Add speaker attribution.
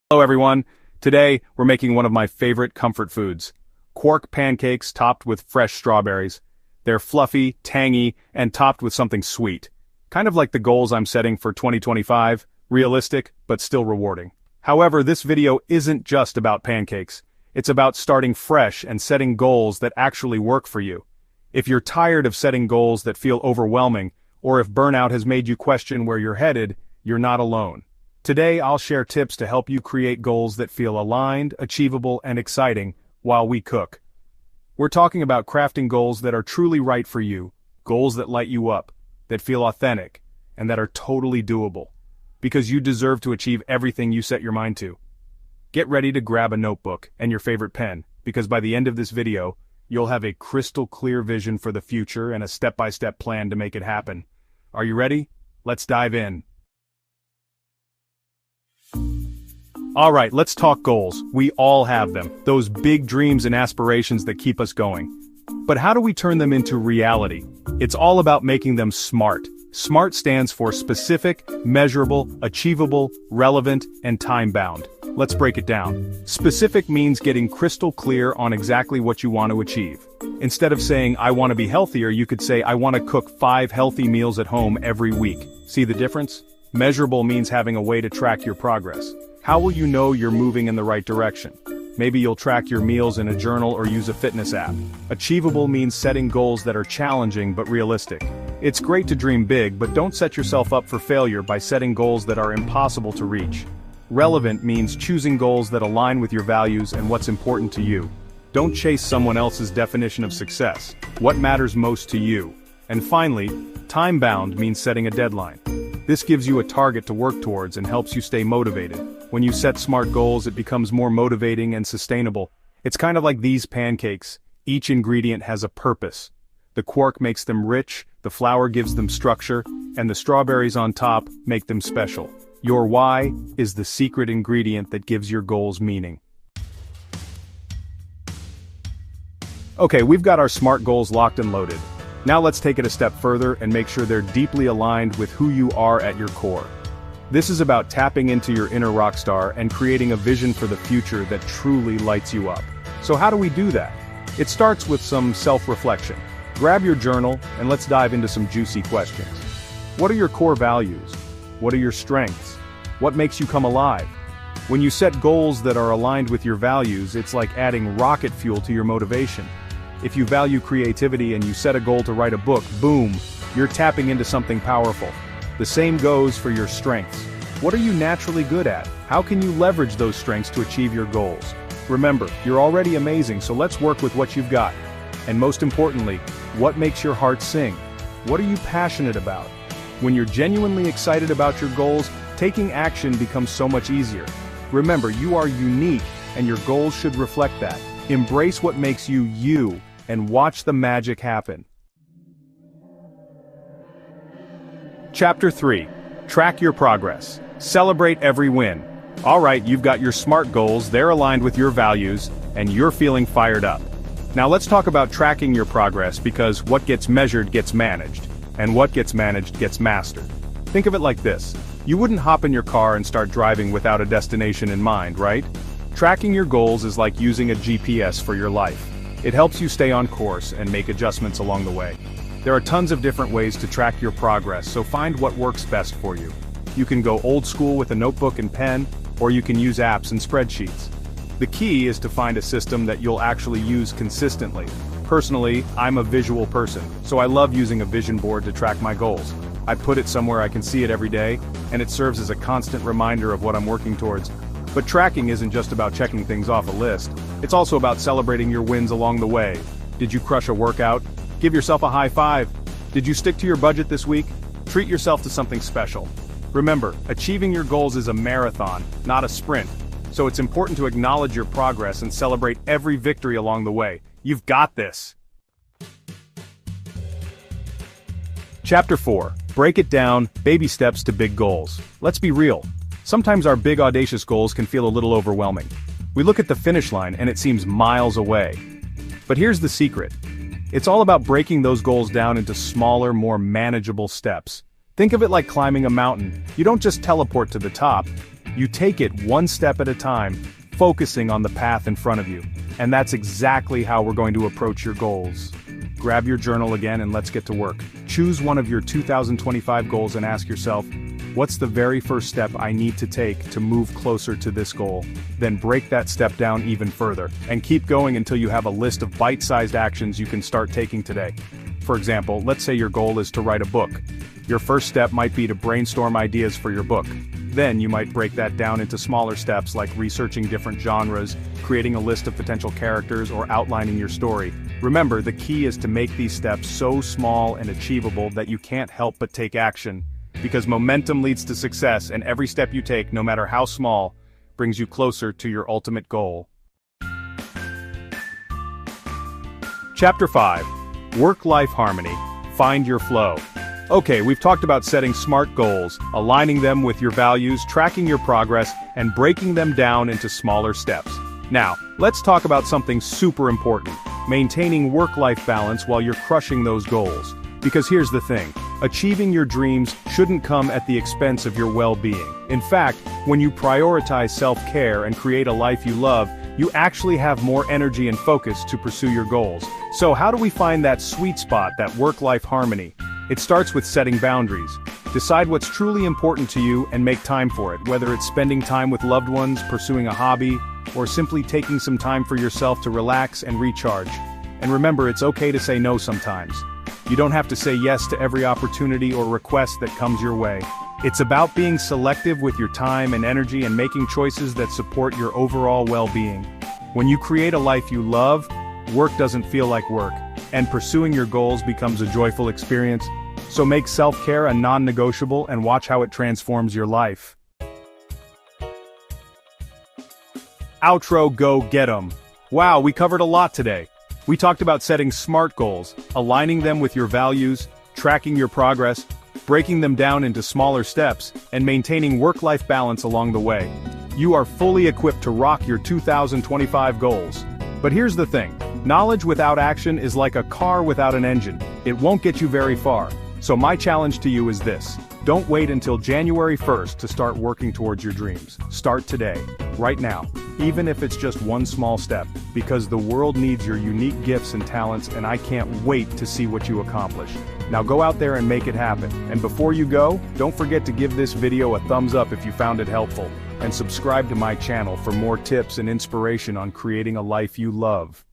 Speaker 1: Hello everyone, today we're making one of my favorite comfort foods, Quark Pancakes topped with fresh strawberries. They're fluffy, tangy, and topped with something sweet. Kind of like the goals I'm setting for 2025, realistic, but still rewarding. However, this video isn't just about pancakes. It's about starting fresh and setting goals that actually work for you. If you're tired of setting goals that feel overwhelming, or if burnout has made you question where you're headed, you're not alone. Today I'll share tips to help you create goals that feel aligned, achievable, and exciting while we cook. We're talking about crafting goals that are truly right for you, goals that light you up, that feel authentic, and that are totally doable. Because you deserve to achieve everything you set your mind to. Get ready to grab a notebook and your favorite pen, because by the end of this video, you'll have a crystal clear vision for the future and a step-by-step plan to make it happen. Are you ready? Let's dive in. Alright, let's talk goals. We all have them, those big dreams and aspirations that keep us going. But how do we turn them into reality? It's all about making them SMART. SMART stands for specific, measurable, achievable, relevant, and time-bound. Let's break it down. Specific means getting crystal clear on exactly what you want to achieve. Instead of saying, I want to be healthier, you could say, I want to cook 5 healthy meals at home every week. See the difference? Measurable means having a way to track your progress. How will you know you're moving in the right direction? Maybe you'll track your meals in a journal or use a fitness app. Achievable means setting goals that are challenging but realistic. It's great to dream big, but don't set yourself up for failure by setting goals that are impossible to reach. Relevant means choosing goals that align with your values and what's important to you. Don't chase someone else's definition of success. What matters most to you? And finally, time-bound means setting a deadline. This gives you a target to work towards and helps you stay motivated. When you set SMART goals, it becomes more motivating and sustainable. It's kind of like these pancakes. Each ingredient has a purpose. The quark makes them rich, the flour gives them structure, and the strawberries on top make them special. Your why is the secret ingredient that gives your goals meaning. Okay, we've got our SMART goals locked and loaded. Now let's take it a step further and make sure they're deeply aligned with who you are at your core. This is about tapping into your inner rock star and creating a vision for the future that truly lights you up. So how do we do that? It starts with some self-reflection. Grab your journal and let's dive into some juicy questions. What are your core values? What are your strengths? What makes you come alive? When you set goals that are aligned with your values, it's like adding rocket fuel to your motivation. If you value creativity and you set a goal to write a book, boom, you're tapping into something powerful. The same goes for your strengths. What are you naturally good at? How can you leverage those strengths to achieve your goals? Remember, you're already amazing, so let's work with what you've got. And most importantly, what makes your heart sing? What are you passionate about? When you're genuinely excited about your goals, taking action becomes so much easier. Remember, you are unique, and your goals should reflect that. Embrace what makes you you, and watch the magic happen. Chapter 3. Track your progress. Celebrate every win. Alright, you've got your SMART goals, they're aligned with your values, and you're feeling fired up. Now let's talk about tracking your progress, because what gets measured gets managed, and what gets managed gets mastered. Think of it like this. You wouldn't hop in your car and start driving without a destination in mind, right? Tracking your goals is like using a GPS for your life. It helps you stay on course and make adjustments along the way. There are tons of different ways to track your progress, so find what works best for you. You can go old school with a notebook and pen, or you can use apps and spreadsheets. The key is to find a system that you'll actually use consistently. Personally, I'm a visual person, so I love using a vision board to track my goals. I put it somewhere I can see it every day, and it serves as a constant reminder of what I'm working towards. But tracking isn't just about checking things off a list. It's also about celebrating your wins along the way. Did you crush a workout? Give yourself a high five. Did you stick to your budget this week? Treat yourself to something special. Remember, achieving your goals is a marathon, not a sprint. So it's important to acknowledge your progress and celebrate every victory along the way. You've got this. Chapter 4. Break it down, baby steps to big goals. Let's be real. Sometimes our big audacious goals can feel a little overwhelming. We look at the finish line and it seems miles away. But here's the secret. It's all about breaking those goals down into smaller, more manageable steps. Think of it like climbing a mountain. You don't just teleport to the top. You take it one step at a time, focusing on the path in front of you. And that's exactly how we're going to approach your goals. Grab your journal again and let's get to work. Choose one of your 2025 goals and ask yourself, what's the very first step I need to take to move closer to this goal? Then break that step down even further, and keep going until you have a list of bite-sized actions you can start taking today. For example, let's say your goal is to write a book. Your first step might be to brainstorm ideas for your book. Then you might break that down into smaller steps like researching different genres, creating a list of potential characters, or outlining your story. Remember, the key is to make these steps so small and achievable that you can't help but take action. Because momentum leads to success, and every step you take, no matter how small, brings you closer to your ultimate goal. Chapter 5. Work-Life Harmony. Find your flow. Okay, we've talked about setting smart goals, aligning them with your values, tracking your progress, and breaking them down into smaller steps. Now, let's talk about something super important: maintaining work-life balance while you're crushing those goals. Because here's the thing, achieving your dreams shouldn't come at the expense of your well-being. In fact, when you prioritize self-care and create a life you love, you actually have more energy and focus to pursue your goals. So how do we find that sweet spot, that work-life harmony? It starts with setting boundaries. Decide what's truly important to you and make time for it, whether it's spending time with loved ones, pursuing a hobby, or simply taking some time for yourself to relax and recharge. And remember, it's okay to say no sometimes. You don't have to say yes to every opportunity or request that comes your way. It's about being selective with your time and energy and making choices that support your overall well-being. When you create a life you love, work doesn't feel like work, and pursuing your goals becomes a joyful experience. So make self-care a non-negotiable and watch how it transforms your life. Outro, go get 'em. Wow, we covered a lot today. We talked about setting smart goals, aligning them with your values, tracking your progress, breaking them down into smaller steps, and maintaining work-life balance along the way. You are fully equipped to rock your 2025 goals. But here's the thing, knowledge without action is like a car without an engine. It won't get you very far. So my challenge to you is this: don't wait until January 1st to start working towards your dreams. Start today, right now, even if it's just one small step, because the world needs your unique gifts and talents, and I can't wait to see what you accomplish. Now go out there and make it happen. And before you go, don't forget to give this video a thumbs up if you found it helpful, and subscribe to my channel for more tips and inspiration on creating a life you love.